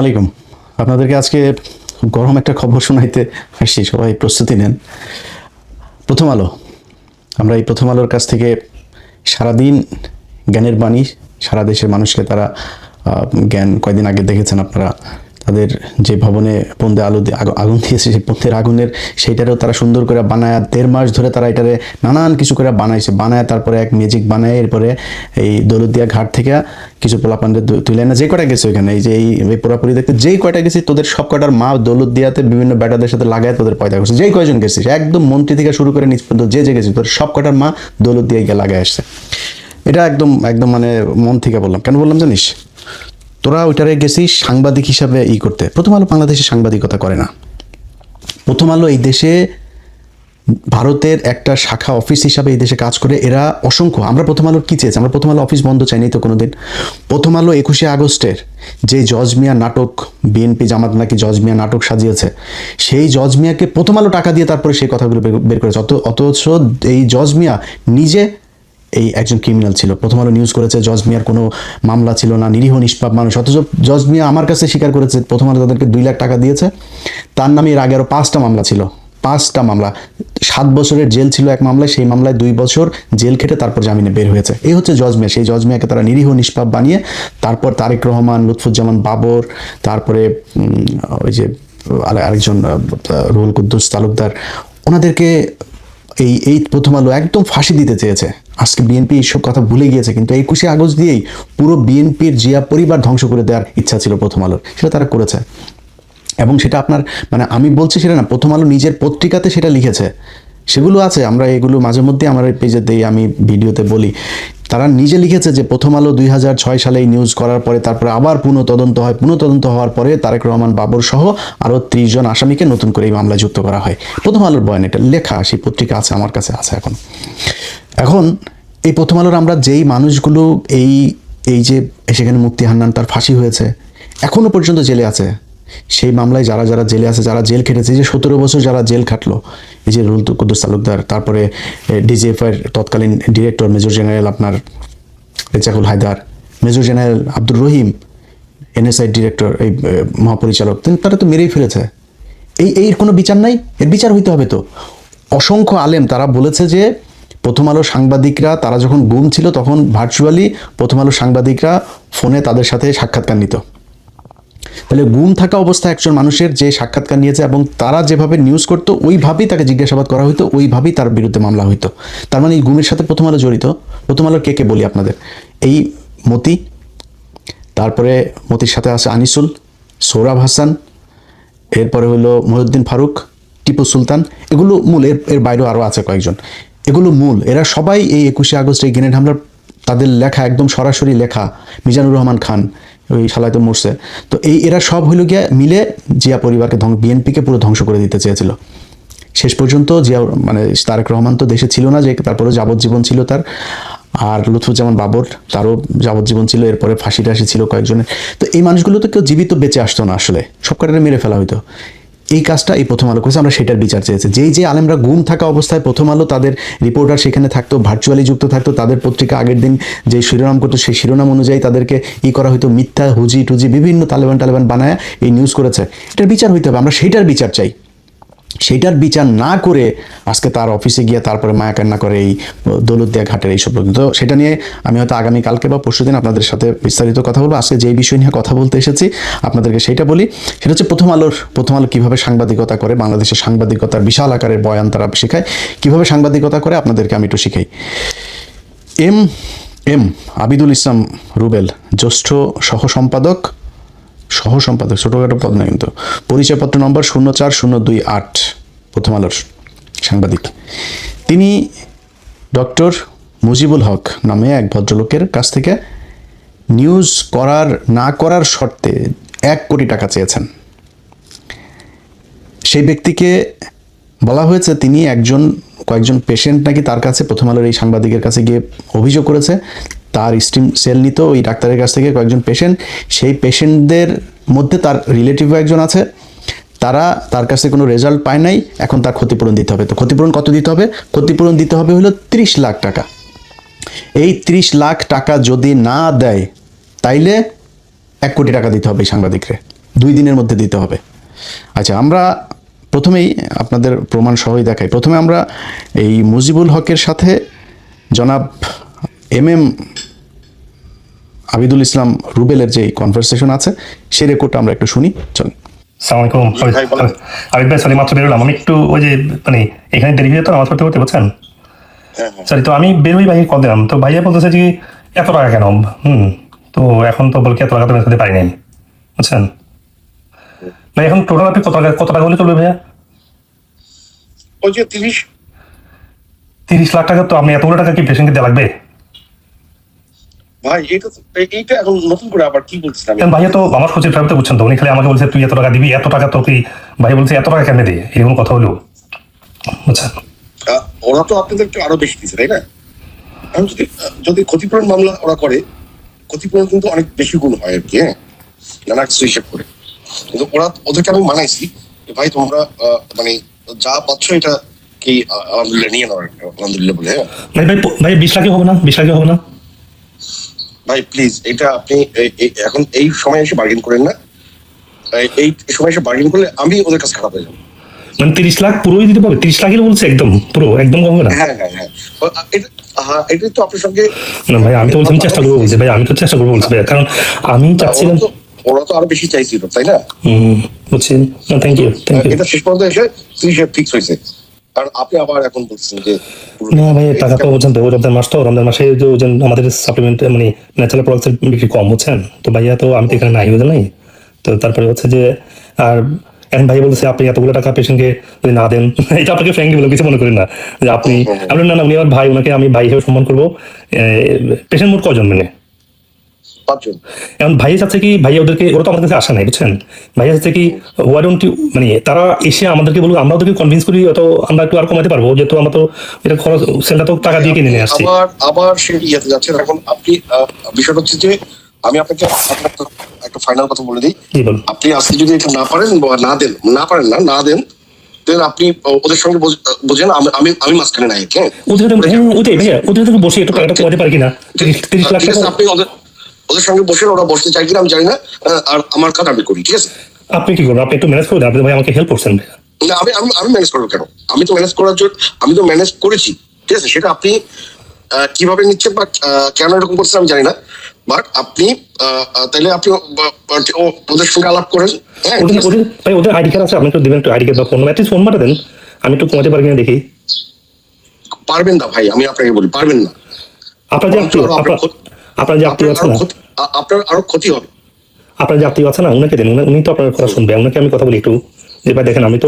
আলাইকুম। আপনাদেরকে আজকে গরম একটা খবর শোনাইতে আসছি, সবাই প্রস্তুতি নেন। প্রথম আলো, আমরা এই প্রথম আলোর কাছ থেকে সারাদিন জ্ঞানের বাণী, সারা দেশের মানুষকে তারা জ্ঞান, কয়দিন আগে দেখেছেন আপনারা তাদের যে ভবনে পন্দে আলো আগুন দিয়েছে, সেই পন্দের আগুনের সেইটারও তারা সুন্দর করে বানায় 1.5 মাস ধরে তারা এটারে নানান কিছু করে বানাইছে, বানায় তারপরে এক ম্যাজিক বানায় এরপরে এই দৌলতদিয়া ঘাট থেকে কিছু পোলাপানদের তুলে না যে কয়টা গেছে ওইখানে, এই যে এই পোড়াপুরি দেখতে যেই কয়টা গেছে তোদের সব কয়টার মা দৌলতদিয়াতে বিভিন্ন ব্যাটাদের সাথে লাগায় তোদের পয়দা করছে। যেই কয়জন গেছিস একদম মন্ত্রী থেকে শুরু করে নিচ পর্যন্ত যে গেছিস তোদের সব কয়টার মা দৌলতদিয়ায় গিয়ে লাগায় আসছে। এটা একদম একদম মানে মন থেকে বললাম। কেন বললাম জানিস? তোরা ওইটারে গেছিস সাংবাদিক হিসাবে করতে। প্রথম আলো বাংলাদেশে সাংবাদিকতা করে না। প্রথম আলো এই দেশে ভারতের একটা শাখা অফিস হিসাবে এই দেশে কাজ করে। এরা অসংখ্য, আমরা প্রথম আলোর কি চেয়েছি? আমরা প্রথম আলো অফিস বন্ধ চাইনি তো কোনোদিন। প্রথম আলো 21শে আগস্টের যে জজ মিয়া নাটক, বিএনপি জামাত নাকি জজ মিয়া নাটক সাজিয়েছে, সেই জজ মিয়াকে প্রথম আলো টাকা দিয়ে তারপরে সেই কথাগুলো বের করেছে। অথচ এই জজ মিয়া নিজে এই একজন ক্রিমিনাল ছিল। প্রথম আলো নিউজ করেছে জজ মিয়ার কোনো মামলা ছিল না, নিরীহ নিষ্পাপ মানুষ। অথচ জজ মিয়া আমার কাছে স্বীকার করেছে প্রথম আলো তাদেরকে 2 লাখ টাকা দিয়েছে। তার নামে এর আগে আরও 5টা মামলা ছিল, 5টা মামলা, 7 বছরের জেল ছিল এক মামলায়, সেই মামলায় 2 বছর জেল খেটে তারপর জামিনে বের হয়েছে। এই হচ্ছে জজ মিয়া। সেই জজ মিয়াকে তারা নিরীহ নিষ্পাপ বানিয়ে তারপর তারেক রহমান, লুৎফুজ্জামান বাবর, তারপরে ওই যে আরেকজন রুহুল কুদ্দুস তালুকদার, ওনাদেরকে এই প্রথম আলো একদম ফাঁসি দিতে চেয়েছে। আজকে বিএনপি এইসব কথা ভুলে গিয়েছে, কিন্তু 21শে আগস্ট দিয়েই পুরো বিএনপির জিয়া পরিবার ধ্বংস করে দেওয়ার ইচ্ছা ছিল প্রথম আলোর, সেটা তারা করেছে। এবং সেটা আপনার মানে আমি বলছি সেটা না, প্রথম আলো নিজের পত্রিকাতে সেটা লিখেছে, সেগুলো আছে। আমরা এগুলো মাঝে মধ্যে আমার পেজে দিই, আমি ভিডিওতে বলি। তারা নিজে লিখেছে যে প্রথম আলো 2006 সালে এই নিউজ করার পরে তারপরে আবার পুনঃতদন্ত হয়, পুনঃতদন্ত হওয়ার পরে তারেক রহমান বাবর সহ আরও 30 জন আসামিকে নতুন করে এই মামলায় যুক্ত করা হয়। প্রথম আলোর বয়ান, এটা লেখা, সেই পত্রিকা আছে, আমার কাছে আছে এখন এই প্রথম আলোর আমরা যেই মানুষগুলো এই যে সেখানে মুক্তি হান্নান তার ফাঁসি হয়েছে, এখনো পর্যন্ত জেলে আছে। সেই মামলায় যারা যারা জেলে আছে, যারা জেল খেটেছে, যে 17 বছর যারা জেল খাটলো, এই যে রুহুল কুদ্দুস তালুকদার, তারপরে ডিজিএফআইয়ের তৎকালীন ডিরেক্টর মেজর জেনারেল আপনার Rezaqul Haider, major general Abdur Rahim, NSI director, এই মহাপরিচালক, তারা তো মেরেই ফেলেছে। এর কোনো বিচার নাই? এর বিচার হইতে হবে তো। অসংখ্য আলেম তারা বলেছে যে প্রথম আলো সাংবাদিকরা তারা যখন গুম ছিল তখন ভার্চুয়ালি প্রথম আলো সাংবাদিকরা ফোনে তাদের সাথে সাক্ষাৎকার নিত। তাহলে গুম থাকা অবস্থায় একজন মানুষের যে সাক্ষাৎকার নিয়েছে এবং তারা যেভাবে নিউজ করতো ওইভাবেই তাকে জিজ্ঞাসাবাদ করা হইতো, ওইভাবেই তার বিরুদ্ধে মামলা হইতো। তার মানে এই গুমের সাথে প্রথম আলো জড়িত। প্রথম আলোর কে বলি আপনাদের? এই মতি, তারপরে মতির সাথে আছে আনিসুল, সৌরভ হাসান, এরপরে হলো মহিউদ্দিন ফারুক, টিপু সুলতান, এগুলো মূল। এর বাইরেও আরও আছে কয়েকজন, এগুলো মূল। এরা সবাই এই 21শে আগস্ট এই গ্রেনেড হামলার, তাদের লেখা একদম সরাসরি লেখা। মিজানুর রহমান খান, ওই শালায় তো মরছে। তো এরা সব হইল গিয়া মিলে জিয়া পরিবারকে বিএনপিকে পুরো ধ্বংস করে দিতে চেয়েছিল। শেষ পর্যন্ত জিয়া মানে তারেক রহমান তো দেশে ছিল না, যে তারপরে যাবজ্জীবন ছিল তার। আর লুৎফুজ্জামান বাবর, তারও যাবজ্জীবন ছিল, এরপরে ফাঁসি টাসি ছিল কয়েকজনের। তো এই মানুষগুলো তো কেউ জীবিত বেঁচে আসতো না, আসলে সব কটারে মেরে ফেলা হইতো। এই কাজটা এই প্রথম আলো করেছে, আমরা সেটার বিচার চেয়েছি। যে আলেমরা গুম থাকা অবস্থায় প্রথম আলো তাদের রিপোর্টার সেখানে থাকতো, ভার্চুয়ালি যুক্ত থাকতো, তাদের পত্রিকা আগের দিন যে শিরোনাম করতো সেই শিরোনাম অনুযায়ী তাদেরকে করা হইতো, মিথ্যা হুজি টুজি বিভিন্ন তালেবান বানায় এই নিউজ করেছে, এটার বিচার হইতে হবে। আমরা সেইটার বিচার চাই। সেইটার বিচার না করে আজকে তার অফিসে গিয়ে তারপরে মায়াকান্না করে এই দৌলতদিয়া ঘাটের এইসব লোক। তো সেটা নিয়ে আমি হয়তো আগামীকালকে বা পরশুদিন আপনাদের সাথে বিস্তারিত কথা বলবো। আজকে যেই বিষয় নিয়ে কথা বলতে এসেছি আপনাদেরকে সেইটা বলি। সেটা হচ্ছে প্রথম আলো কীভাবে সাংবাদিকতা করে, বাংলাদেশের সাংবাদিকতার বিশাল আকারের বয়ান তারা শেখায়, কীভাবে সাংবাদিকতা করে আপনাদেরকে আমি একটু শিখাই। এম আবিদুল ইসলাম রুবেল, জ্যেষ্ঠ সহ সম্পাদক, ছোটখাটো পদ না কিন্তু, পরিচয়পত্র নম্বর 04028, প্রথম আলোর সাংবাদিক। তিনি ডক্টর মুজিবুল হক নামে এক ভদ্রলোকের কাছ থেকে নিউজ না করার শর্তে 1 কোটি টাকা চেয়েছেন। সেই ব্যক্তিকে বলা হয়েছে তিনি কয়েকজন পেশেন্ট নাকি তার কাছে, প্রথম আলোর এই সাংবাদিকের কাছে গিয়ে অভিযোগ করেছে তার স্টিম সেল নিত ওই ডাক্তারের কাছ থেকে কয়েকজন পেশেন্ট। সেই পেশেন্টদের মধ্যে তার রিলেটিভ একজন আছে, তারা তার কাছে কোনো রেজাল্ট পায় নাই। এখন তার ক্ষতিপূরণ দিতে হবে। তো ক্ষতিপূরণ কত দিতে হবে? ক্ষতিপূরণ দিতে হবে হলো 30 লাখ টাকা। এই 30 লাখ টাকা যদি না দেয় তাইলে 1 কোটি টাকা দিতে হবে এই সাংবাদিকরে। 2 দিনের মধ্যে দিতে হবে। আচ্ছা, আমরা প্রথমেই আপনাদের প্রমাণ সহই দেখাই। প্রথমে আমরা এই মুজিবুল হকের সাথে জনাব MM আবিদুল ইসলাম রুবেলের যে কনভারসেশন আছে সেই রেকর্ডটা আমরা একটু শুনি, চলুন। আসসালামু আলাইকুম। আবিদ ভাই, সরি মাত্র বেরোলাম। আমি একটু ওই যে মানে এখানে দেরি হয়ে তো নামাজ পড়তে পড়তে, বুঝছেন? সরি, তো আমি বেরোই ভাইকে কল দিলাম, তো ভাইয়া বলতেছে যে এত টাকা কেন? তো এখন তো বলকে এত টাকা তো মেটাতে পারি নাই, বুঝছেন ভাই? এখন টোটাল আপনি কত টাকা হলে চলবে ভাইয়া? ওই যে 30 লাখ টাকা। তো আপনি এতগুলো টাকা কি পেশেন্টকে দেওয়া লাগবে? ভাই এইটা এখন নতুন করে আবার কি বলছেন? কারণ ভাইয়া তো আমার সচিব সাহেব তো বুঝছেন, তো উনি খালি আমাকে বলছে তুই এত টাকা দিবি, এত টাকা তো কি ভাই বলছে এত টাকা কেন দে, এরকম কথা হলো, বুঝছেন? ওরা তো আপনাদেরকে আরো বেশি দিচ্ছে, তাই না? এখন যদি ক্ষতিপূরণ মামলা ওরা করে, ক্ষতিপূরণ কিন্তু অনেক বেশি গুণ হয় আর কি, হ্যাঁ, নানা কিছু হিসেব করে। কিন্তু ওদেরকে আমি মানাইছি ভাই তোমরা মানে যা পাচ্ছ এটা কি আলহামদুলিল্লাহ নিয়ে নাও, আলহামদুলিল্লাহ বলে। হ্যাঁ ভাই ভাই ভাই 20 লাখে হবে না? 20 লাখে হবে না ভাই, প্লিজ এটা আপনি এখন এই সময় এসে বার্গেন করেন না। এই সময় এসে বার্গেন করলে আমি ওদের কাছে খারাপ হয়ে যাবো। মানে 30 লাখ পুরোই দিতে পারবে? 30 লাখই বলছে একদম পুরো, একদম কমবে না? হ্যাঁ হ্যাঁ হ্যাঁ, এটা তো আপনার সঙ্গে না ভাই, আমি তো বলছি আমি চেষ্টা করবো বলছি ভাই, আমি তো চেষ্টা করবো বলছি ভাই, কারণ আমি চাচ্ছিলাম। ওরা তো আরো বেশি চাইছিল, তাই না? বুঝছি না, থ্যাংক ইউ এটা শেষ পর্যন্ত এসে 30 ফিক্স হয়েছে। কারণ আপনি আবার এখন বলছেন যে না ভাই, টাকা তো বলছেন তো রমজান মাস, তো রমজান মাসে যে আমাদের সাপ্লিমেন্ট মানে ন্যাচারাল প্রোডাক্টসের বিক্রি কম, বুঝছেন তো ভাইয়া? তো আমি তো এখানে নাই, বুঝলেন নাই? তো তারপরে হচ্ছে যে আর এখন ভাই বলছে আপনি এতগুলো টাকা পেশেন্টকে যদি না দেন, এটা আপনাকে ফ্র্যাঙ্কলি বলে কিছু মনে করেন না যে আপনি আপনি না না, উনি আমার ভাই, ওনাকে আমি ভাই হিসেবে সম্মান করবো। পেশেন্ট মোট কজন মানে? 5 জন। এখন ভাইয়া চাচ্ছে কি, ভাইয়া ওদেরকে, ওরা তো আমাদের কাছে আসা নাই, বুঝছেন? ভাইয়া চাচ্ছে কি ওয়াই ডোন্ট ইউ মানে তারা এসে আমাদেরকে বলবো, আমরা ওদেরকে কনভিন্স করি, অত আমরা একটু আর কমাতে পারবো, যেহেতু আমরা তো এটা খরচ সেলটা তো টাকা দিয়ে কিনে নিয়ে আসছি। আবার সেই ইয়েতে যাচ্ছেন। এখন আপনি বিষয়টা হচ্ছে যে আমি আপনাকে একটা ফাইনাল কথা বলে দিই। আপনি আজকে যদি এটা না পারেন বা না দেন দেন আপনি ওদের সঙ্গে বোঝেন, আমি মাঝখানে নাই। হ্যাঁ ওটাই ভাইয়া, ওদের থেকে বসে একটু টাকাটা কমাতে পারি কিনা? 30 লাখ টাকা আপনি ওদের সঙ্গে বসে, ওরা বসতে চাই কিনা আমি জানি না, আর আমার কাজ আমি করি, ঠিক আছে? আপনি কি করবেন? আপনি একটু ম্যানেজ করে দেন, আপনি ভাই আমাকে হেল্প করছেন। না, আমি ম্যানেজ করবো কেন? আমি তো ম্যানেজ করার জন্য আমি তো ম্যানেজ করেছি, ঠিক আছে? সেটা আপনি কিভাবে নিচ্ছেন বা কেন এরকম করছেন আমি জানি না, বাট আপনি তাইলে আপনি ওদের সঙ্গে আলাপ করেন। হ্যাঁ ভাই ওদের আইডি কার্ড আছে, আপনি একটু দিবেন, একটু আইডি কার্ড বা ফোন, অ্যাটলিস্ট ফোন নাম্বারটা দেন, আমি একটু কমাতে পারি কিনা দেখি। পারবেন না ভাই, আমি আপনাকে বলি পারবেন না। আপনার যে আত্মীয় আছে না, আপনার আরো ক্ষতি হবে। আপনার যে আত্মীয় আছে না, উনাকে দেন, উনি তো আপনার কথা শুনবে। উনাকে আমি কথা বলি একটু যে ভাই দেখেন, আমি তো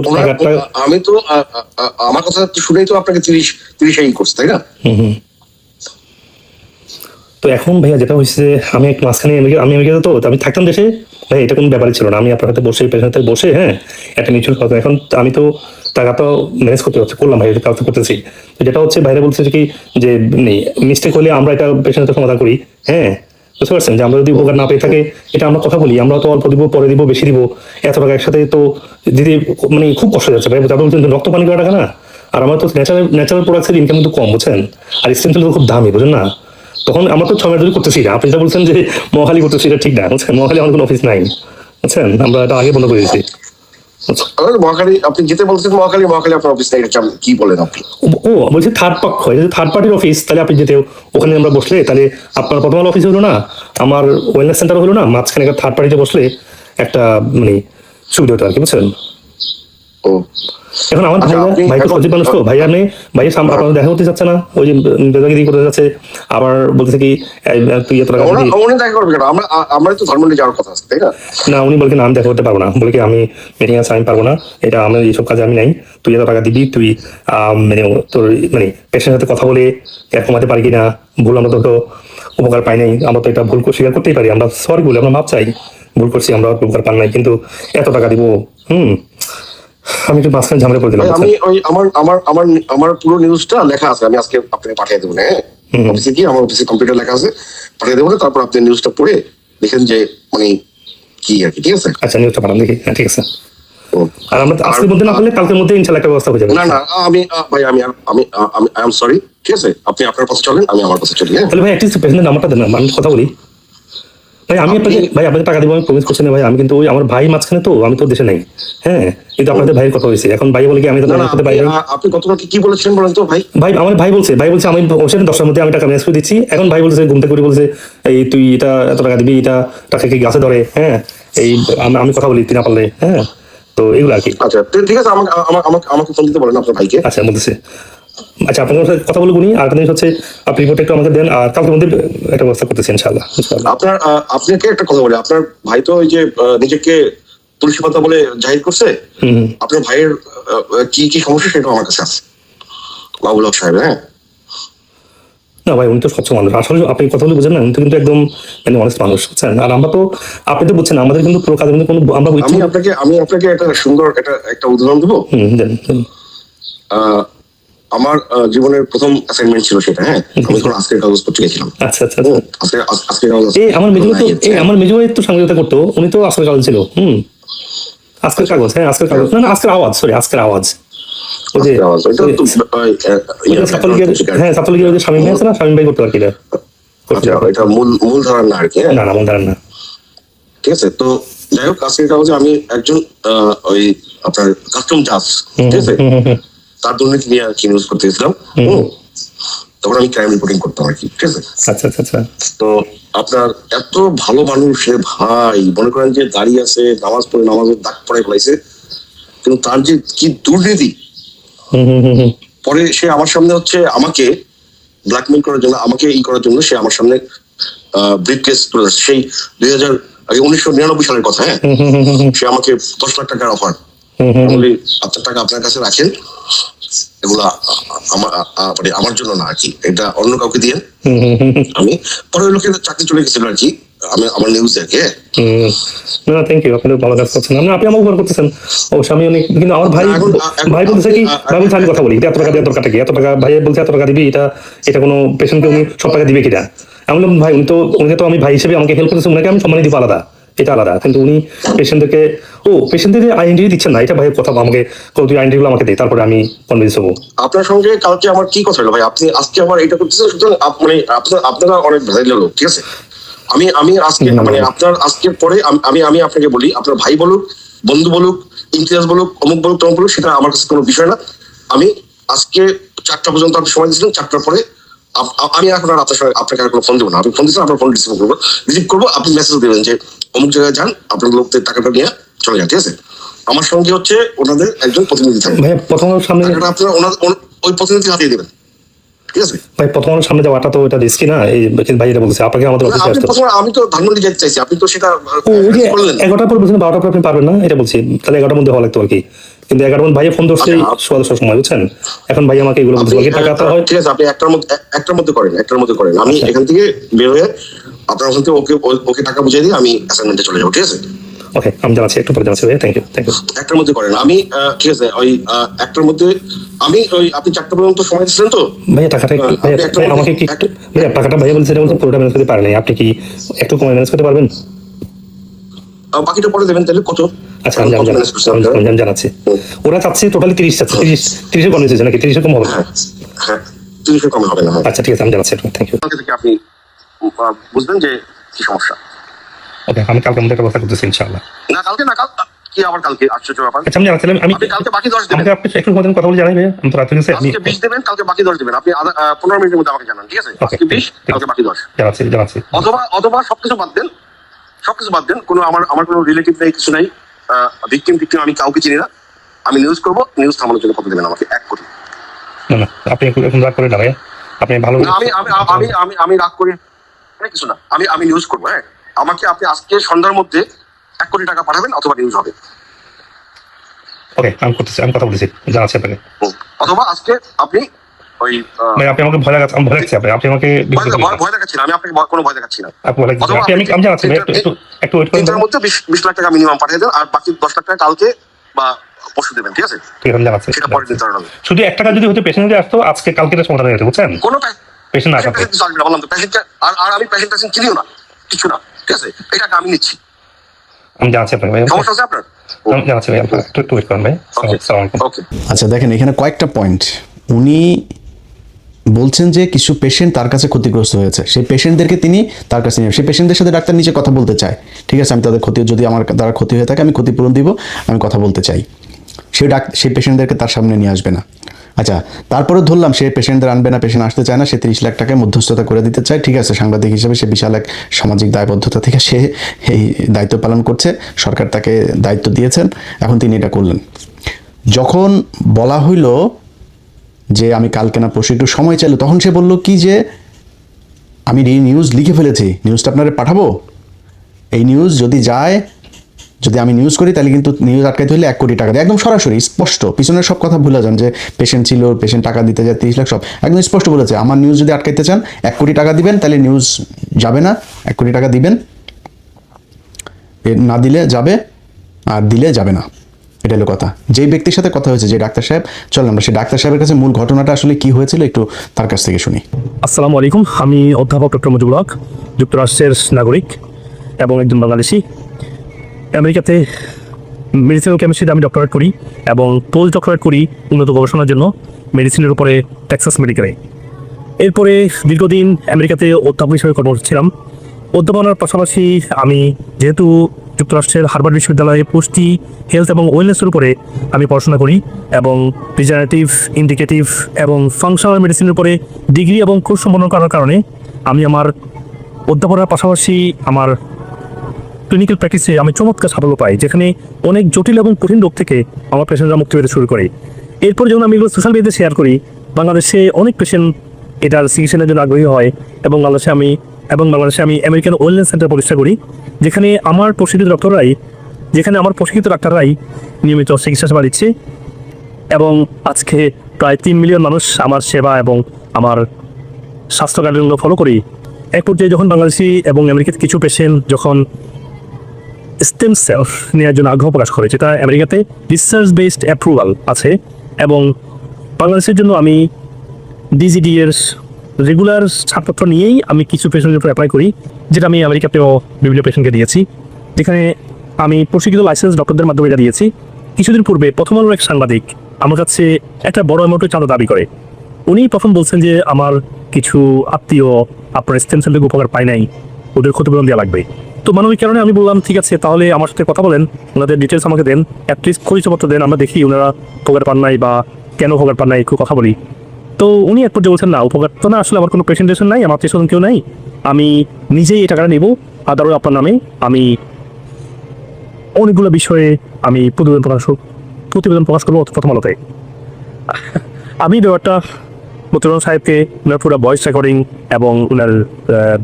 আমার কথা শুনেই তো আপনাকে 30 করছে, তাই না? তো এখন ভাইয়া যেটা হয়েছে, আমি একটু মাঝখানে আমি আমেরিকাতে, তো আমি থাকতাম দেশে ভাই, এটা কোনো ব্যাপারই ছিল না। আমি আপনার হাতে বসে পেশেন্টের হাতে বসে, হ্যাঁ, একটা মিউচুয়াল কথা। এখন আমি তো টাকা তো ম্যানেজ করতে হচ্ছে, করলাম ভাই, কাজ তো করতেছি। তো যেটা হচ্ছে বাইরে বলছে কি যে মিস্টেক হলে আমরা এটা পেশেন্টের সমাধান করি, হ্যাঁ, বুঝতে পারছেন? যে আমরা যদি উপকার না পেয়ে থাকে, এটা আমরা কথা বলি, আমরা তো অল্প দিব, পরে দিব, বেশি দিব, এত টাকা একসাথে তো দিদি মানে খুব কষ্ট যাচ্ছে ভাই। তারপর বলছেন রক্ত পানি করা টাকা না, আর আমার তো ন্যাচারাল প্রোডাক্টসের ইনকাম কিন্তু কম, বুঝছেন? আর স্টেম সেল তো খুব দামি, বুঝেন না? তখন আমরা তো 6 মাস ধরে করতেছি না। আপনি যেটা বলছেন যে মহাখালী করতেছি, এটা ঠিক না, বুঝছেন? মহাখালী আমার কোনো অফিস নাই, বুঝছেন? আমরা এটা আগে বন্ধ করে দিয়েছি। মহাখালী আপনি যেতে বলছেন, মহাখালী আপনার অফিস নাই, এটা কি বলেন আপনি? ও বলছি থার্ড পক্ষ, থার্ড পার্টির অফিস, তাহলে আপনি যেতে ওখানে আমরা বসলে, তাহলে আপনার প্রথম অফিস হলো না, আমার ওয়েলনেস সেন্টার হলো না, মাঝখানে একটা থার্ড পার্টিতে বসলে একটা মানে সুবিধা হতো আর কি, বুঝছেন? এখন আমার ভাই তো সচিব মানুষ, তো ভাই আপনি ভাইয়ের সামনে আপনার দেখা করতে চাচ্ছে না, ওই যে দাদাগিরি করতে যাচ্ছে, আবার বলতেছে কি তুই এত টাকা দেখা করবে কেন? আমরা তো ধর্মে যাওয়ার কথা আছে, তাই না? না, উনি বলে আমি দেখা করতে পারবো না, বলে কি আমি মিটিং আছে, আমি পারবো না, এটা আমার এইসব কাজে আমি নাই, তুই এত টাকা দিবি, তুই মানে তোর মানে পেশেন্টের সাথে কথা বলে এর কমাতে পারি কিনা, ভুল আমরা তো উপকার পাই নাই, আমরা তো এটা ভুল স্বীকার করতেই পারি, আমরা সরি বলি, আমরা মাপ চাই, ভুল করছি, আমরা উপকার পান নাই, কিন্তু এত টাকা দিব। আমি একটু মাঝখানে ঝামেলা করে দিলাম। আমি ওই আমার পুরো নিউজটা লেখা আছে, আমি আজকে আপনাকে পাঠিয়ে দেবো। হ্যাঁ, অফিসে গিয়ে আমার অফিসে কম্পিউটার লেখা আছে, পাঠিয়ে দেবো। তারপর আপনি নিউজটা পড়ে দেখেন যে মানে কি আর কি, ঠিক আছে? আচ্ছা, নিউজটা পাঠান দেখি। হ্যাঁ, ঠিক আছে। আর আমরা আজকের মধ্যে না করলে কালকের মধ্যে ইনশাআল্লাহ একটা ব্যবস্থা হয়ে যাবে। না আমি ভাই আমি আই এম সরি, ঠিক আছে? আপনি আপনার পথে চলেন, আমি আমার পথে চলি। হ্যাঁ তাহলে ভাই অ্যাটলিস্ট পেশেন্টের নাম্বারটা দেন, আমি কথা বলি। ভাই আমি আপনাকে টাকা দিব, আমি প্রমিস করছি না ভাই। আমি কিন্তু ওই আমার ভাই মাঝখানে, তো আমি তো দেশে নাই, হ্যাঁ, কিন্তু আপনাদের ভাইয়ের কথা হয়েছে। এখন ভাই বলে কি আমি তো না না, সাথে ভাই আপনি গতকালকে কি বলেছিলেন বলেন তো ভাই? ভাই আমার ভাই বলছে আমি অবশ্যই 10টার মধ্যে আমি টাকা ম্যানেজ করে দিচ্ছি। এখন ভাই বলছে ঘুমতে করে বলছে এই তুই এটা এত টাকা দিবি, এটা টাকা কি গাছে ধরে, হ্যাঁ, এই আমি কথা বলি তুই না পারলে, হ্যাঁ, তো এগুলো আর কি। আচ্ছা ঠিক আছে, আমাকে আমাকে আমাকে ফোন দিতে বলেন আপনার ভাইকে। আচ্ছা বলতেছে, আচ্ছা আপনার সাথে কথা বলবো নি। আর একটা জিনিস হচ্ছে আপনি রিপোর্ট একটু আমাকে দেন, আর কালকের মধ্যে একটা ব্যবস্থা করতেছি ইনশাআল্লাহ। আপনার আপনাকে একটা কথা বলি, আপনার ভাই তো ওই যে নিজেকে তুলসী পাতা বলে জাহির করছে। আপনার ভাইয়ের কি কি সমস্যা সেটা আমার কাছে আছে, বাবুল হক সাহেব। হ্যাঁ না ভাই উনি তো স্বচ্ছ মানুষ, আসলে আপনি কথা বলে বুঝেন না, উনি তো কিন্তু একদম মানে অনেস্ট মানুষ, বুঝছেন। আর আমরা তো, আপনি তো বুঝছেন আমাদের কিন্তু পুরো কাজের মধ্যে কোনো আমরা বুঝছি। আমি আপনাকে একটা সুন্দর একটা উদাহরণ দেবো। দেন। আমার জীবনের প্রথম অ্যাসাইনমেন্ট ছিল সেটা। হ্যাঁ, আমি যখন আজকের কাগজ পত্রিকা ছিলাম। আচ্ছা আচ্ছা আজকের কাগজ আমার মেজো তো সাংবাদিকতা করতো, উনি তো আজকের কাগজ ছিল। আজকের কাগজ, হ্যাঁ আজকের কাগজ, না আজকের আওয়াজ, সরি আজকের আওয়াজ। ওই যে ছাত্রলীগের, হ্যাঁ ছাত্রলীগের যে শামীম ভাই আছে না, শামীম ভাই করতে পারকি না, এটা মূল ধারণ না আর কি। না না মূল ধারণ না। ঠিক আছে, তো যাই হোক, আজকের কাগজে আমি একজন ওই আপনার কাস্টম জাজ, ঠিক আছে, তার দুর্নীতি নিয়ে আর কি নিউজ করতে গেছিলাম। তখন আমি ক্রাইম রিপোর্টিং করতাম আর কি। ঠিক আছে, আচ্ছা আচ্ছা আচ্ছা। তো আপনার এত ভালো মানুষ ভাই, মনে করেন যে দাঁড়িয়ে আছে, নামাজ পড়ে নামাজের দাগ পড়ে ফেলাইছে, কিন্তু তার যে কি দুর্নীতি, পরে সে আমার সামনে হচ্ছে আমাকে ব্ল্যাকমেল করার জন্য, আমাকে করার জন্য সে আমার সামনে ব্রিফকেস তুলে আসছে। সেই 1999 সালের কথা। হ্যাঁ, সে আমাকে 10 লাখ টাকার অফার, বলি আপনার টাকা আপনার কাছে রাখেন, এগুলা মানে আমার জন্য না আর কি, এটা অন্য কাউকে দিয়ে। আমি পরে ওই লোকের চাকরি চলে গেছিল আর কি, আমি আমার নিউজ দেখে। না থ্যাংক ইউ, আপনি ভালো কাজ করছেন, আপনি আমাকে উপকার করতেছেন অবশ্যই। আমি অনেক, কিন্তু আমার ভাই বলতেছে কি, ভাই বলছে আমি কথা বলি, এত টাকা দিয়ে এত টাকা কি, এত টাকা ভাই বলছে এত টাকা দিবি, এটা কোনো পেশেন্টকে উনি সব টাকা দিবে কিনা। আমি বললাম ভাই উনি তো আমি ভাই হিসেবে আমাকে হেল্প করতেছে, উনাকে আমি সম্মানিত দিব আলাদা, এটা আলাদা, কিন্তু উনি পেশেন্টদেরকে পেশেন্টদের আইডেন্টি দিচ্ছেন না, এটা ভাইয়ের কথা, আমাকে তুই আইডেন্টিগুলো আমাকে দে, তারপরে আমি কনভিন্স হবো। আপনার সঙ্গে কালকে আমার কি কথা হলো ভাই, আপনি আজকে আমার এটা করতেছেন, সুতরাং মানে আপনারা অনেক ভেজাইল লোক। ঠিক আছে, আমি আজকে মানে আপনার আজকের পরে আমি আপনাকে বলি, আপনার ভাই বলুক, বন্ধু বলুক, ইমতিয়াজ বলুক, অমুক বলুক, তমুক বলুক, সেটা আমার কাছে কোনো বিষয় না। আমি আজকে 4টা পর্যন্ত আপনি সময় দিয়েছিলেন, 4টার পরে আমি এখন আর আপনাকে আর কোনো ফোন দেবো না। আপনি ফোন দিচ্ছেন, আপনার ফোন রিসিভ করবো, আপনি মেসেজ দেবেন যে অমুক জায়গায় যান, আপনার লোকদের টাকাটা নিয়ে চলে যান। ঠিক আছে, আমার সঙ্গে হচ্ছে ওনাদের একজন প্রতিনিধি থাকবে, প্রথম সামনে আপনারা ওই প্রতিনিধি হাতিয়ে দেবেন। ঠিক আছে ভাই, প্রথম সামনে যাওয়াটা তো এটা রিস্কি না, এই ভাই এটা বলছে আপনাকে আমাদের অফিসে আসতে। আমি তো ধানমন্ডি যেতে চাইছি, আপনি তো সেটা 11টার পর বলছেন, 12টার পর আপনি পারবেন না, এটা বলছি, তাহলে 11টার মধ্যে হওয়া লাগতো আর কি। কিন্তু 11টার মধ্যে ভাইয়া ফোন ধরছে 10:15 সময়, বুঝছেন। এখন ভাই আমাকে এগুলো বলছে, টাকা হয়। ঠিক আছে, আপনি একটার মধ্যে করেন, আমি এখান থেকে বের হয়ে আপনার ওখান থেকে ওকে টাকা বুঝিয়ে দিয়ে আমি অ্যাসাইনমেন্টে চলে যাবো। ঠিক আছে, ওকে আমি জানাচ্ছি, একটু পরে জানাচ্ছি ভাই, থ্যাংক ইউ। একটার মধ্যে করেন, আমি ঠিক আছে, ওই একটার মধ্যে আমি ওই আপনি 4টা পর্যন্ত সময় দিচ্ছিলেন তো ভাইয়া, টাকাটা আমাকে কি একটু ভাইয়া, টাকাটা ভাইয়া বলছে এটা বলছে পুরোটা ম্যানেজ করতে পারেন, আপনি কি একটু কমে ম্যানেজ করতে পারবেন? বাকিটা পরে দেবেন তাহলে কত? আচ্ছা আমি জানাচ্ছি। ওরা চাচ্ছে টোটালি 30 চাচ্ছে, 30 কম হয়েছে নাকি? 30 কম হবে? হ্যাঁ 30 কম হবে না। আচ্ছা ঠিক আছে, আমি জানাচ্ছি, থ্যাংক ইউ। আপনি বুঝবেন যে কি সমস্যা। ওকে, আমি কালকে মধ্যে একটা ব্যবস্থা করতেছি ইনশাআল্লাহ। না কালকে না, কি আবার কালকে? আশ্চর্য ব্যাপার। আচ্ছা আমি জানাচ্ছিলাম, আমি কালকে বাকি 10 দেবেন। আপনি একটু কথা বলে জানাই ভাইয়া, আমি তো রাতে নিছি। আপনি 20 দেবেন, কালকে বাকি 10 দেবেন। আপনি 15 মিনিটের মধ্যে আমাকে জানান। ঠিক আছে, আজকে 20, কালকে বাকি 10 জানাচ্ছি। অথবা সবকিছু বাদ দেন, কোনো আমার কোনো রিলেটিভ নেই, কিছু নাই, ভিকটিম আমি কাউকে চিনি না। আমি নিউজ করব, নিউজ থামানোর জন্য কত দেবেন আমাকে? 1 কোটি। না আপনি এখন রাগ করে না ভাইয়া, আপনি ভালো। আমি রাগ করি কিছু না, আমি নিউজ করবো। হ্যাঁ, আমাকে আপনি আজকে সন্ধ্যার মধ্যে 1 কোটি টাকা পাঠাবেন, অথবা নিউজ হবে। ওকে, আমি কথা বলতেছি, জানাচ্ছি আপনাকে। অথবা আজকে আপনি ওই ভাই, আপনি আমাকে ভয় লাগাচ্ছেন, আপনি আমাকে ভয় দেখাচ্ছি না, আমি আপনাকে কোনো ভয় দেখাচ্ছি না। আমি জানাচ্ছি একটু ওয়েট করুন। 3টার মধ্যে 20 লাখ টাকা মিনিমাম পাঠিয়ে দেন, আর বাকি 10 লাখ টাকা কালকে বা পরশু দেবেন। ঠিক আছে, ঠিক আছে, জানাচ্ছি। সেটা পরে নির্ধারণ হবে। শুধু 1 টাকা যদি হতে পেশেন্ট যদি আসতো, আজকে কালকে সমাধান হয়ে যেত, বুঝছেন। কোনো পেশেন্ট না আসতো, বললাম তো পেশেন্টটা, আর আমি পেশেন্ট চিনিও না, কিছু না। ঠিক আছে, এটা আমি নিচ্ছি। আমি জানাচ্ছি আপনাকে ভাই, সমস্যা আছে আপনার? আমি জানাচ্ছি ভাই, একটু ওয়েট করেন ভাই। ওকে। আচ্ছা দেখেন, এখানে কয়েকটা পয়েন্ট। উনি বলছেন যে কিছু পেশেন্ট তার কাছে ক্ষতিগ্রস্ত হয়েছে, সেই পেশেন্টদেরকে তিনি তার কাছে নিয়ে, সেই পেশেন্টদের সাথে ডাক্তার নিচে কথা বলতে চায়। ঠিক আছে, আমি তাদের ক্ষতি, যদি আমার দ্বারা ক্ষতি হয়ে থাকে আমি ক্ষতিপূরণ দিব, আমি কথা বলতে চাই। সেই পেশেন্টদেরকে তার সামনে নিয়ে আসবে না। আচ্ছা, তারপরে ধরলাম সে পেশেন্টদের আনবে না, পেশেন্ট আসতে চায় না, সে 30 লাখ টাকায় মধ্যস্থতা করে দিতে চায়। ঠিক আছে, সাংবাদিক হিসেবে সে বিশাল এক সামাজিক দায়বদ্ধতা থেকে সে এই দায়িত্ব পালন করছে, সরকার তাকে দায়িত্ব দিয়েছেন, এখন তিনি এটা করলেন। যখন বলা হইল যে আমি কালকে না পরশু একটু সময় চাইলো, তখন সে বলল কি যে আমি এই নিউজ লিখে ফেলেছি, নিউজটা আপনারা পাঠাবো, এই নিউজ যদি যায়, যদি আমি নিউজ করি তাহলে কিন্তু নিউজ আটকাইতে হলে 1 কোটি টাকা দেয়। একদম সরাসরি স্পষ্ট, পিছনের সব কথা ভুলে যান যে পেশেন্ট ছিল, পেশেন্ট টাকা দিতে যায় 30 লাখ, সব একদম স্পষ্ট বলেছে আমার নিউজ যদি আটকাইতে চান 1 কোটি টাকা দিবেন, তাহলে নিউজ যাবে না, 1 কোটি টাকা দিবেন, না দিলে যাবে, আর দিলে যাবে না। এটা হলো কথা। যেই ব্যক্তির সাথে কথা হয়েছে, যে ডাক্তার সাহেব, চলেন আমরা সেই ডাক্তার সাহেবের কাছে মূল ঘটনাটা আসলে কি হয়েছিল একটু তার কাছ থেকে শুনি। আসসালামু আলাইকুম, আমি অধ্যাপক ডক্টর মুজিবুল হক, যুক্তরাষ্ট্রের নাগরিক এবং একজন বাংলাদেশি। আমেরিকাতে মেডিসিনাল কেমিস্ট্রিতে আমি ডক্টরেট করি এবং পোস্ট ডক্টরেট করি উন্নত গবেষণার জন্য মেডিসিনের উপরে টেক্সাস মেডিকেলে। এরপরে দীর্ঘদিন আমেরিকাতে অধ্যাপক হিসেবে কর্মরত ছিলাম। অধ্যাপনার পাশাপাশি আমি যেহেতু যুক্তরাষ্ট্রের হার্ভার্ড বিশ্ববিদ্যালয়ে পুষ্টি, হেলথ এবং ওয়েলনেসের উপরে আমি পড়াশোনা করি এবং রিজেনারেটিভ, ইন্ডিকেটিভ এবং ফাংশনাল মেডিসিনের উপরে ডিগ্রি এবং কোর্স সম্পন্ন করার কারণে আমি আমার অধ্যাপনার পাশাপাশি আমার ক্লিনিক্যাল প্র্যাকটিসে আমি চমৎকার সাফল্য পাই, যেখানে অনেক জটিল এবং কঠিন রোগ থেকে আমার পেশেন্টরা মুক্তি পেতে শুরু করে। এরপর যখন আমি এগুলো সোশ্যাল মিডিয়াতে শেয়ার করি, বাংলাদেশে অনেক পেশেন্ট এটার চিকিৎসার জন্য আগ্রহী হয় এবং বাংলাদেশে আমি আমেরিকান ওয়েলনেস সেন্টার প্রতিষ্ঠা করি, যেখানে আমার প্রশিক্ষিত ডাক্তাররাই নিয়মিত চিকিৎসা সেবা দিচ্ছে এবং আজকে প্রায় 3 মিলিয়ন মানুষ আমার সেবা এবং আমার স্বাস্থ্য গাইডলাইনগুলো ফলো করি। এক পর্যায়ে যখন বাংলাদেশি এবং আমেরিকার কিছু পেশেন্ট যখন স্টেম সেল নেওয়ার জন্য আগ্রহ প্রকাশ করে, যেটা আমেরিকাতে রিসার্চ বেসড অ্যাপ্রুভাল আছে, এবং বাংলাদেশের জন্য আমি ডিজিডি এর রেগুলার ছাড়পত্র নিয়েই আমি কিছু পেশেন্টের উপর অ্যাপ্লাই করি, যেটা আমি আমেরিকাতেও বিভিন্ন পেশেন্টকে দিয়েছি, যেখানে আমি প্রশিক্ষিত লাইসেন্স ডক্টরদের মাধ্যমে এটা দিয়েছি। কিছুদিন পূর্বে প্রথম আলোর এক সাংবাদিক আমার কাছে একটা বড় অ্যামাউন্টের চাঁদা দাবি করে। উনি প্রথম বলছেন যে আমার কিছু আত্মীয় আপনার স্টেম সেল থেকে উপকার পায় নাই, ওদের ক্ষতিপূরণ দেওয়া লাগবে। তো মানবিক কারণে আমি বললাম ঠিক আছে, তাহলে আমার সাথে কথা বলেন, ওনাদের ডিটেলস আমাকে দেন, অ্যাটলিস্ট পরিচয়পত্র দেন, আমরা দেখি ওনারা উপকার পান নাই বা কেন উপকার পান নাই, একটু কথা বলি। তো উনি এক পর্যায়ে বলছেন না, উপকার তো না, আসলে আমার কোনো প্রেজেন্টেশন নাই, আমার পেছন কেউ নাই, আমি নিজেই এই টাকাটা নেব, আদারও আপনার নামে আমি অনেকগুলো বিষয়ে আমি প্রতিবেদন প্রকাশ করবো প্রথম আলোতে। আমি ব্যাপারটা মতিউর রহমান সাহেবকে, ওনার পুরো ভয়েস রেকর্ডিং এবং ওনার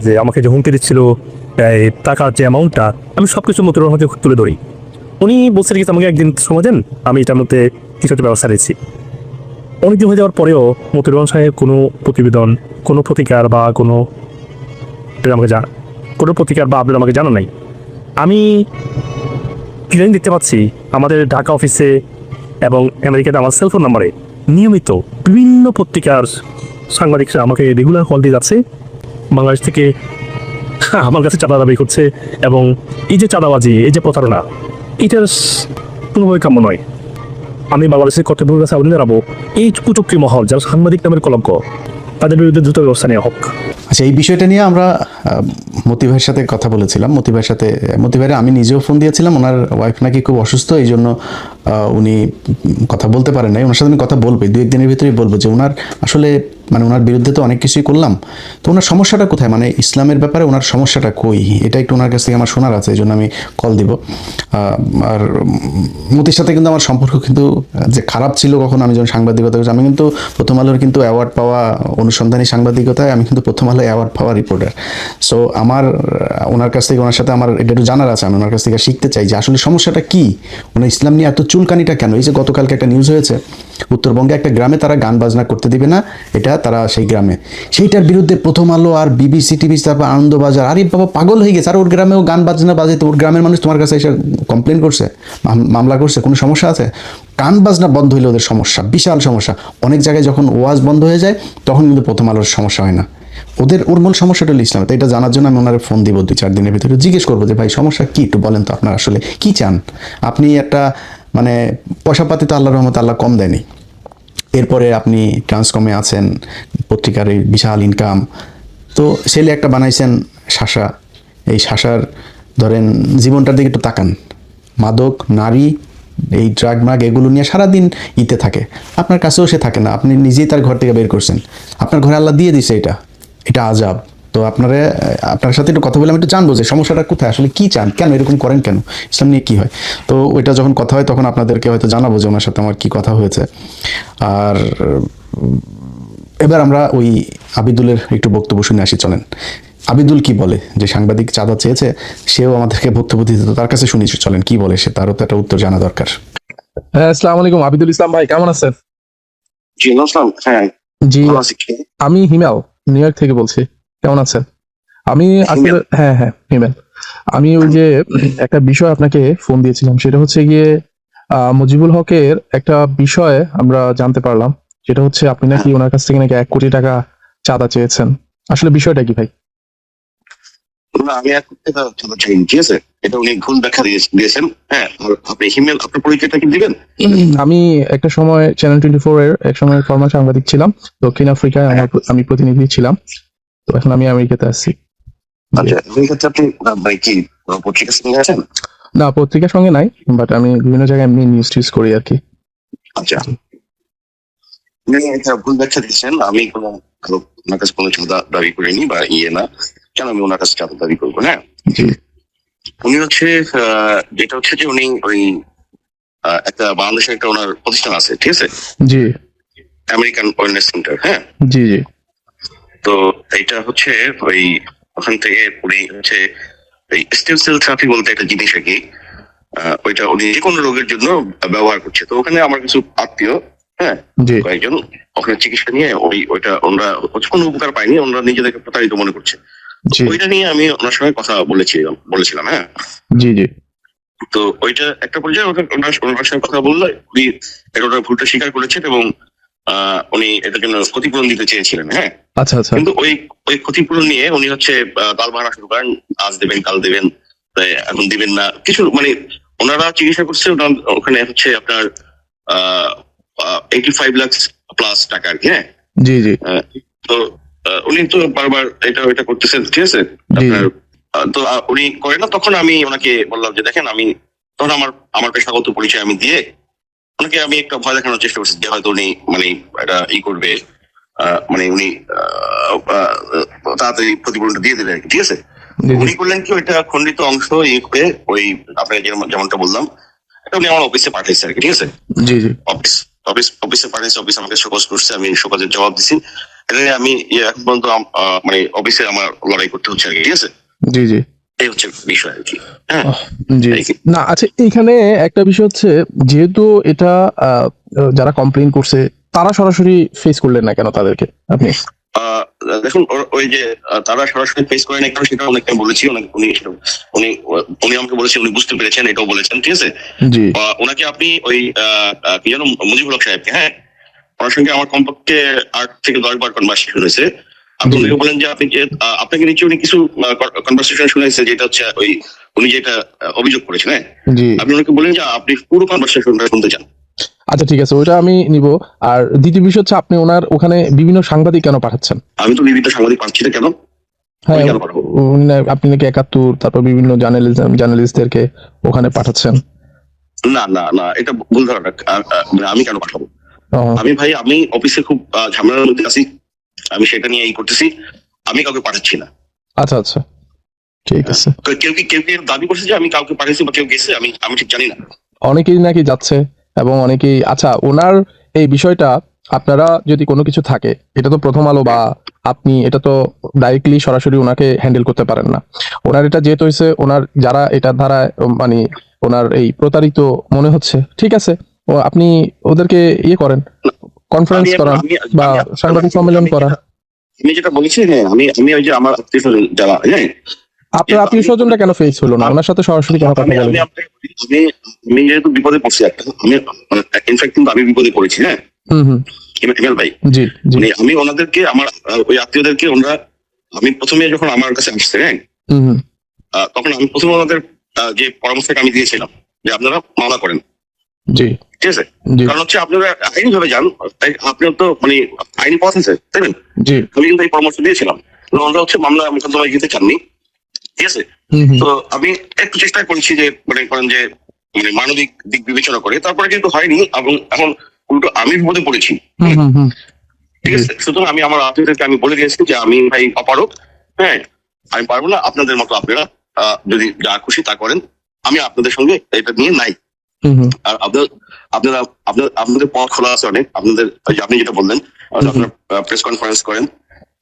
যে আমাকে যে হুমকি দিচ্ছিল টাকার যে অ্যামাউন্টটা, আমি সব কিছু মতিউর রহমানকে তুলে ধরি। উনি বলছেন কি আমাকে একদিন সময় দেন, আমি এটার মধ্যে কিছু একটা ব্যবস্থা নিচ্ছি। অনেকদিন হয়ে যাওয়ার পরেও মতিউর রহমান সাহেব কোনো প্রতিবেদন, কোনো প্রতিকার বা কোনো প্রতিকার বা আপডেট আমাকে জানা নাই। আমি ক্লিয়ারিং দেখতে পাচ্ছি আমাদের ঢাকা অফিসে এবং আমেরিকাতে আমার সেলফোন নাম্বারে নিয়মিত বিভিন্ন পত্রিকার সাংবাদিকরা আমাকে রেগুলার কল দিয়ে যাচ্ছে, বাংলাদেশ থেকে আমার কাছে চাঁদা দাবি করছে, এবং এই যে চাঁদাবাজি, এই যে প্রতারণা, এটার কোনোভাবে কাম্য নয়। আমি বাংলাদেশের কর্তৃপক্ষের কাছে আবেদন জানাবো, এই কুচক্রী মহল যারা সাংবাদিক নামের কলঙ্ক, তাদের বিরুদ্ধে দ্রুত ব্যবস্থা নেওয়া হোক। আচ্ছা, এই বিষয়টা নিয়ে আমরা মতি ভাইয়ের সাথে কথা বলেছিলাম। মতি ভাইয়ের আমি নিজেও ফোন দিয়েছিলাম, ওনার ওয়াইফ নাকি খুব অসুস্থ, এই জন্য উনি কথা বলতে পারেন নাই। ওনার সাথে আমি কথা বলবো, 2-1 দিনের ভিতরেই বলবো যে ওনার আসলে ওনার বিরুদ্ধে তো অনেক কিছুই করলাম, তো ওনার সমস্যাটা কোথায়, ইসলামের ব্যাপারে ওনার সমস্যাটা কই, এটা একটু ওনার কাছ থেকে আমার শোনার আছে, এই জন্য আমি কল দিব। আর মতির সাথে কিন্তু আমার সম্পর্ক কিন্তু যে খারাপ ছিল কখনো, আমি যখন সাংবাদিকতা করছি, আমি কিন্তু প্রথম আলোর কিন্তু অ্যাওয়ার্ড পাওয়া অনুসন্ধানী সাংবাদিকতায় আমি কিন্তু প্রথম আলো অ্যাওয়ার্ড পাওয়া রিপোর্টার। সো আমার ওনার কাছ থেকে, ওনার সাথে আমার এটা একটু জানার আছে, আমি ওনার কাছ থেকে শিখতে চাই যে আসলে সমস্যাটা কি, ওনার ইসলাম নিয়ে এত চুলকানিটা কেন। এই যে গতকালকে একটা নিউজ হয়েছে, উত্তরবঙ্গে একটা গ্রামে তারা গান বাজনা করতে দিবে না, এটা তারা সেই গ্রামে, সেইটার বিরুদ্ধে প্রথম আলো আর বিবিসি টিভি, তারপর আনন্দবাজার, আরে বাবা পাগল হয়ে গেছে, আর ওর গ্রামেও গান বাজনা বাজে, তো ওর গ্রামের মানুষ তোমার কাছে এসে কমপ্লেন করছে, মামলা করছে, কোনো সমস্যা আছে? গান বাজনা বন্ধ হইলে ওদের সমস্যা, বিশাল সমস্যা। অনেক জায়গায় যখন ওয়াজ বন্ধ হয়ে যায় তখন কিন্তু প্রথম আলোর সমস্যা হয় না, ওর মূল সমস্যাটা হলো ইসলাম। তো এটা জানার জন্য আমি ওনার ফোন দিব 2-4 দিনের ভিতরে, জিজ্ঞেস করবো যে ভাই সমস্যা কি, একটু বলেন তো আপনার আসলে কি চান। আপনি একটা পয়সা পাতি তো আল্লাহর রহমতে আল্লাহ কম দেয়নি, এরপরে আপনি ট্রান্সকমে আছেন, পত্রিকার এই বিশাল ইনকাম, তো ছেলে একটা বানাইছেন শাসা। এই শাসার ধরেন জীবনটার দিকে একটু তাকান, মাদক, নারী, এই ড্রাগ মাগ এগুলো নিয়ে সারাদিন ইতে থাকে। আপনার কাছেও সে থাকে না, আপনি নিজেই তার ঘর থেকে বের করছেন, আপনার ঘরে আল্লাহ দিয়ে দিছে। এটা আজাব। তো আপনার সাথে একটু কথা বলে আমি একটু জানবো যে সমস্যাটা কোথায়, আসলে কি চান, কেন এরকম করেন, কেন ইসলাম নিয়ে কি হয়। তো ওইটা যখন কথা হয় তখন আপনাদেরকে হয়তো জানাবো যে ওনার সাথে আমার কি কথা হয়েছে। আর এবার আমরা ওই আবিদুলের একটু বক্তব্য শুনে আসি, চলেন। আবিদুল কি বলে, যে সাংবাদিক চাঁদা চেয়েছে, সেও আমাদেরকে বক্তব্য দিতে, তার কাছে শুনি, চলেন কি বলে সে, তারও তো একটা উত্তর জানা দরকার। হ্যাঁ, আসসালামু আলাইকুম আবিদুল ইসলাম ভাই, কেমন আছেন? জি নমস্কার। হ্যাঁ, জি, ভালো আছি। আমি হিমেল, নিউ ইয়র্ক থেকে বলছি। কেমন আছেন? আমি আসলে হিমেল? হ্যাঁ হিমেল। আমি ওই যে একটা বিষয় আপনাকে ফোন দিয়েছিলাম, সেটা হচ্ছে গিয়ে মুজিবুল হকের একটা বিষয় আমরা জানতে পারলাম, সেটা হচ্ছে আপনি নাকি ওনার কাছ থেকে নাকি 1 কোটি টাকা চাঁদা চেয়েছেন। আসলে বিষয়টা কি ভাই? না, আমি এক কথা জানতে চাইনি, ঠিক আছে? এটা উনি ভুল ব্যাখ্যা দিয়েছেন। হ্যাঁ, আর আপনি হিমেল, আপনার পরিচয়টা কি দিবেন? আমি একটা সময় চ্যানেল 24 এর এক সময় ফরমাল সাংবাদিক ছিলাম, দক্ষিণ আফ্রিকায় আমি প্রতিনিধি ছিলাম। তো এখন আমি আমেরিকাতে আছি। আচ্ছা, এই ক্ষেত্রে আপনি মানে কি পত্রিকা সঙ্গে আছেন? না, পত্রিকার সঙ্গে নাই, বাট আমি বিভিন্ন জায়গায় এমনি নিউজ টিউজ করি আর কি। আচ্ছা, উনি এটা ভুল ব্যাখ্যা দিচ্ছেন। আমি কোনো ওনার কাছে কোনো চাঁদা দাবি করিনি বা না, কেন আমি ওনার কাছে চাঁদা দাবি করবো? হ্যাঁ, জি উনি হচ্ছে যেটা হচ্ছে যে উনি ওই একটা বাংলাদেশের একটা ওনার প্রতিষ্ঠান আছে, ঠিক আছে, জি আমেরিকান ওয়েলনেস সেন্টার। হ্যাঁ, জি জি তো এইটা হচ্ছে ওই ওখান থেকে উনি হচ্ছে এই স্টেম সেল থেরাপি বলতে একটা জিনিস আর কি, ওইটা উনি যে কোনো রোগের জন্য ব্যবহার করছে। তো ওখানে আমার কিছু আত্মীয়, হ্যাঁ, জি কয়েকজন ওখানে চিকিৎসা নিয়ে ওইটা ওনারা কোনো উপকার পায়নি, ওনারা নিজেদেরকে প্রতারিত মনে করছে। জি ওইটা নিয়ে আমি ওনার সঙ্গে কথা বলেছিলাম। হ্যাঁ, জি জি তো ওইটা একটা পর্যায়ে ওনার সঙ্গে কথা বললে উনি এটা ওনার ভুলটা স্বীকার করেছেন এবং উনি এটার জন্য ক্ষতিপূরণ দিতে চেয়েছিলেন। হ্যাঁ, আচ্ছা আচ্ছা কিন্তু ওই ক্ষতিপূরণ নিয়ে উনি হচ্ছে তাল বাহানা শুরু করেন, আজ দেবেন কাল দেবেন, তাই এখন দিবেন না কিছু, মানে ওনারা চিকিৎসা করছে ওখানে হচ্ছে আপনার 85 লাখ প্লাস টাকা আর কি। হ্যাঁ, জি জি তো উনি তো বারবার এটা করতেছেন, ঠিক আছে জি আপনার। তো উনি করেন না, তখন আমি ওনাকে বললাম যে দেখেন, আমি তখন আমার পেশাগত পরিচয় আমি দিয়ে ওনাকে আমি একটা ভয় দেখানোর চেষ্টা করছি যে হয়তো উনি মানে এটা করবে, মানে উনি তাড়াতাড়ি ক্ষতিপূরণটা দিয়ে দেবে আর কি, ঠিক আছে। জি উনি করলেন কি, ওইটা খন্ডিত অংশ করে ওই আপনাকে যেমনটা বললাম, এটা উনি আমার অফিসে পাঠাইছে আর কি, ঠিক আছে। জি জি অফিসে পাঠাইছে, অফিস আমাকে শোকজ করছে, আমি শোকজের জবাব দিছি। এটা নিয়ে আমি এখন পর্যন্ত মানে অফিসে আমার লড়াই করতে হচ্ছে আর কি, ঠিক আছে। জি জি এই হচ্ছে বিষয় আর কি। হ্যাঁ, জি এই কি। না, আচ্ছা, এইখানে একটা বিষয় হচ্ছে, যেহেতু এটা যারা কমপ্লেইন করছে তারা সরাসরি ফেস করলেন না কেন তাদেরকে আপনি? দেখুন, ওই যে তারা সরাসরি ফেস করে না কেন সেটা অনেকটা বলেছি, উনি উনি আমাকে বলেছেন, উনি বুঝতে পেরেছেন, এটাও বলেছেন, ঠিক আছে। জি ওনাকে আপনি ওই কি যেন মুজিবুল হক সাহেবকে, হ্যাঁ, ওনার সঙ্গে আমার কমপক্ষে 8 থেকে 10 বার কনভারসেশন হয়েছে। আপনি জি। ওনাকে বলেন যে আপনি যে আপনাকে নিশ্চয়ই উনি কিছু কনভারসেশন শুনেছে, যেটা হচ্ছে ওই উনি যেটা অভিযোগ করেছেন। হ্যাঁ, জি আপনি ওনাকে বলেন যে আপনি পুরো কনভারসেশনটা শুনতে চান। আচ্ছা, ঠিক আছে, ওইটা আমি নিব। আর দ্বিতীয় বিষয় হচ্ছে, আপনি ওনার ওখানে বিভিন্ন সাংবাদিক কেন পাঠাচ্ছেন? আমি তো বিভিন্ন সাংবাদিক পাচ্ছি না, কেন? হ্যাঁ, কেন পাঠাবো? আপনি নাকি 71, তারপর বিভিন্ন জার্নালিস্টদেরকে ওখানে পাঠাচ্ছেন। না না না, এটা ভুল ধারণা। আমি কেন পাঠাবো? ও, আমি অফিসে খুব ঝামেলার মধ্যে আছি, আমি সেটা নিয়ে করতেছি, আমি কাউকে পাঠাচ্ছি না। আচ্ছা আচ্ছা, ঠিক আছে। কেউ দাবি করছে যে আমি কাউকে পাঠিয়েছি বা কেউ গেছে, আমি ঠিক জানি না। অনেকেই নাকি যাচ্ছে, এবং অনেকেই, আচ্ছা, ওনার এই বিষয়টা আপনারা যদি কোনো কিছু থাকে, এটা তো প্রথম আলো বা আপনি এটা তো ডাইরেক্টলি সরাসরি ওনাকে হ্যান্ডেল করতে পারেন না। ওনার এটা যেহেতু হয়েছে, ওনার যারা এটার দ্বারা মানে ওনার এই প্রতারিত মনে হচ্ছে, ঠিক আছে, ও আপনি ওদেরকে ইয়ে করেন, কনফারেন্স করান বা সাংবাদিক সম্মেলন করান। আমি যেটা বলেছি, হ্যাঁ, আমি ওই যে আমার আত্মীয় যারা, হ্যাঁ, আপনার আত্মীয় স্বজনটা কেন ফেস হলো না, ওনার সাথে সরাসরি কেন কথা বলেন? আমি যেহেতু বিপদে পড়ছি, ইনফ্যাক্ট কিন্তু আমি বিপদে পড়েছি। হ্যাঁ, হুম ইমেল ভাই, জি জি আমি ওনাদেরকে, আমার ওই আত্মীয়দেরকে, আমি প্রথমে যখন আমার কাছে আসছে, হ্যাঁ, হুম তখন আমি প্রথমে ওনাদের যে পরামর্শটা আমি দিয়েছিলাম যে আপনারা মামলা করেন, জি ঠিক আছে? জি। কারণ হচ্ছে আপনারা আইনি ভাবে যান, তাই আপনার তো মানে আইনি পথ আছে, তাই না? জি। আমি কিন্তু এই পরামর্শ দিয়েছিলাম, ওনারা হচ্ছে মামলা মোকদ্দমায় যেতে চাননি, ঠিক আছে? তো আমি একটু চেষ্টা করেছি যে মনে করেন যে মানে মানবিক দিক বিবেচনা করে, তারপরে কিন্তু হয়নি, এবং এখন উল্টো আমি বিপদে পড়েছি। ঠিক আছে, সুতরাং আমি আমার আত্মীয়দেরকে আমি বলে দিয়েছি যে আমি ভাই অপারক, হ্যাঁ, আমি পারবো না, আপনাদের মতো আপনারা যদি যা খুশি তা করেন, আমি আপনাদের সঙ্গে এটা নিয়ে নাই। আর আপনাদের পথ খোলা আছে অনেক, আপনাদের আপনি যেটা বললেন, আপনার প্রেস কনফারেন্স করেন,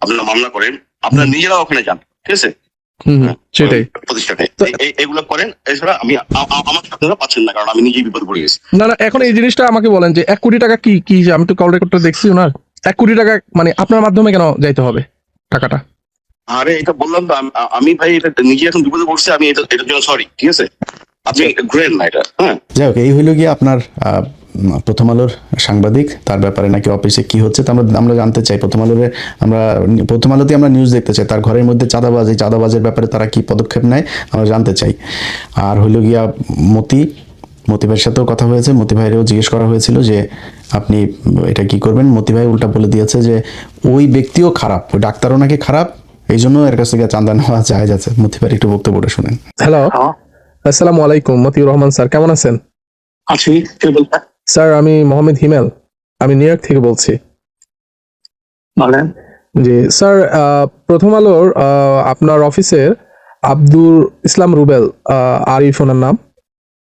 আপনারা মামলা করেন, আপনারা নিজেরা ওখানে যান, ঠিক আছে, সেটাই। প্রতিষ্ঠানে এগুলো করেন। এছাড়া আমাকে আপনারা পাচ্ছেন না, কারণ আমি নিজেই বিপদ পড়ে গেছি। না না, এখন এই জিনিসটা আমাকে বলেন যে 1 কোটি টাকা কি কি আমি তো কল রেকর্ডটা দেখছি ওনার 1 কোটি টাকা মানে আপনার মাধ্যমে কেন যাইতে হবে টাকাটা? আরে এটা বললাম তো, আমি ভাই এটা নিজে এখন বিপদে পড়ছি, আমি এটার জন্য সরি, ঠিক আছে? আপনি ঘুরেন না এটা, হ্যাঁ। যাই হোক, এই হইল গিয়ে আপনার প্রথম আলোর সাংবাদিক, তার ব্যাপারে নাকি অফিসে কি হচ্ছে তা আমরা জানতে চাই। প্রথম আলোতে আমরা নিউজ দেখতে চাই, তার ঘরের মধ্যে চাঁদাবাজের ব্যাপারে তারা কি পদক্ষেপ নেয় আমরা জানতে চাই। আর হইল গিয়া মতি ভাইয়ের সাথেও কথা হয়েছে, মতি ভাইয়েরও জিজ্ঞেস করা হয়েছিল যে আপনি এটা কি করবেন। মতি ভাই উল্টা বলে দিয়েছে যে ওই ব্যক্তিও খারাপ, ওই ডাক্তারও নাকি খারাপ, এই জন্য এর কাছ থেকে চাঁদা নেওয়া যায় যাচ্ছে। মতি ভাইয়ের একটু বক্তব্যটা শুনেন। হ্যালো, আসসালামু আলাইকুম, মতিউর রহমান স্যার, কেমন আছেন? আছি, কে বলবেন? স্যার আমি মোহাম্মদ হিমেল, আমি নিউ ইয়র্ক থেকে বলছি। বলেন। জি স্যার, প্রথম আলোর আপনার অফিসের আব্দুল ইসলাম রুবেল, আরিফ ওনার নাম,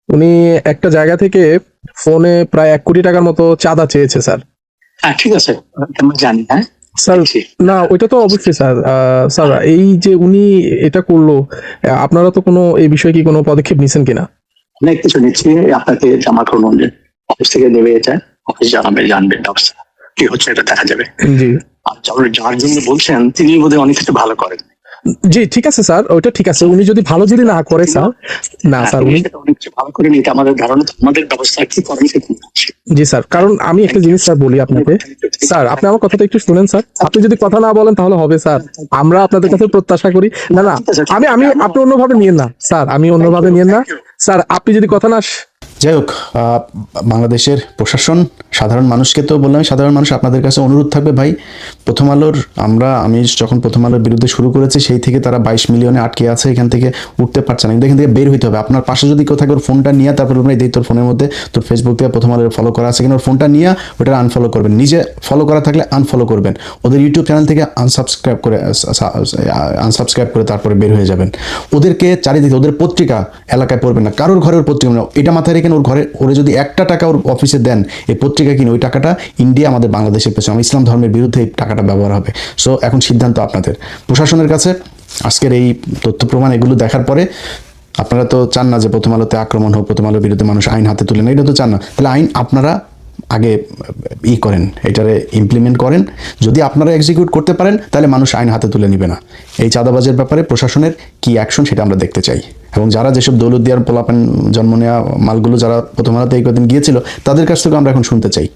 উনি একটা জায়গা থেকে ফোনে প্রায় 1 কোটি টাকার মতো চাঁদা চেয়েছে স্যার। হ্যাঁ ঠিক আছে, আমি জানি। হ্যাঁ স্যার না, ওইটা তো অবশ্যই স্যার। স্যার এই যে উনি এটা করলো, আপনারা তো কোনো এই বিষয়ে কি কোনো পদক্ষেপ নিছেন কিনা? অনেক কিছু নিচ্ছি, আপনাকে জমা করুন, অফিস থেকে দেবে, এটা অফিস জানবে ব্যবস্থা কি হচ্ছে, এটা দেখা যাবে। জি আর যার জন্য বলছেন তিনি বোধহয় অনেক কিছু ভালো করেন। জি ঠিক আছে স্যার, ওইটা ঠিক আছে। উনি যদি ভালো যদি না করে স্যার, না স্যার উনি অনেক কিছু ভালো করেন, এটা আমাদের ধারণা, আমাদের ব্যবস্থা কি করেন সেটা হচ্ছে। জি স্যার, কারণ আমি একটা জিনিস স্যার বলি আপনাকে। স্যার আপনি আমার কথাটা একটু শুনেন স্যার, আপনি যদি কথা না বলেন তাহলে হবে স্যার, আমরা আপনাদের কাছে প্রত্যাশা করি। না না, আমি আপনি অন্যভাবে নিয়েন না স্যার, আমি অন্যভাবে নিয়েন না স্যার, আপনি যদি কথা না যাই হোক, বাংলাদেশের প্রশাসন সাধারণ মানুষকে তো বললাম, সাধারণ মানুষ আপনাদের কাছে অনুরোধ থাকবে ভাই, আমি যখন প্রথম আলোর বিরুদ্ধে শুরু করেছি সেই থেকে তারা 22 মিলিয়নে আটকে আছে, এখান থেকে উঠতে পারছে না, কিন্তু এখান থেকে বের হইতে হবে। আপনার পাশে যদি কেউ থাকে ওর ফোনটা নিয়ে, তারপর তোর ফোনের মধ্যে তোর ফেসবুক থেকে প্রথম আলোর ফলো করা আছে কিনা, ওর ফোনটা নিয়ে ওটা আনফলো করবেন, নিজে ফলো করা থাকলে আনফলো করবেন, ওদের ইউটিউব চ্যানেল থেকে আনসাবস্ক্রাইব করে তারপরে বের হয়ে যাবেন। ওদেরকে চারিদিকে, ওদের পত্রিকা এলাকায় পড়বেন না, কারোর ঘরের পত্রিকা না, এটা মাথায় রেখে ওর ঘরে ওরে যদি 1 টাকা ওর অফিসে দেন এই পত্রিকা কিনে, ওই টাকাটা ইন্ডিয়া আমাদের বাংলাদেশের পেছনে ইসলাম ধর্মের বিরুদ্ধে এই টাকাটা ব্যবহার হবে। সো এখন সিদ্ধান্ত আপনাদের, প্রশাসনের কাছে। আজকের এই তথ্য প্রমাণ এগুলো দেখার পরে আপনারা তো চান না যে প্রথম আলোতে আক্রমণ হোক, প্রথম আলোর বিরুদ্ধে মানুষ আইন হাতে তুলে না, এটা তো চান না। তাহলে আইন আপনারা আগে করেন, এটারে ইমপ্লিমেন্ট করেন। যদি আপনারা এক্সিকিউট করতে পারেন তাহলে মানুষ আইন হাতে তুলে নিবে না। এই চাঁদাবাজের ব্যাপারে প্রশাসনের কি অ্যাকশন সেটা আমরা দেখতে চাই, এবং যারা যেসব দৌলতদিয়ার পোলাপান জন্ম নেওয়া মালগুলো যারা প্রথম আলোতে এই কদিন গিয়েছিল তাদের কাছ থেকে আমরা এখন শুনতে চাই।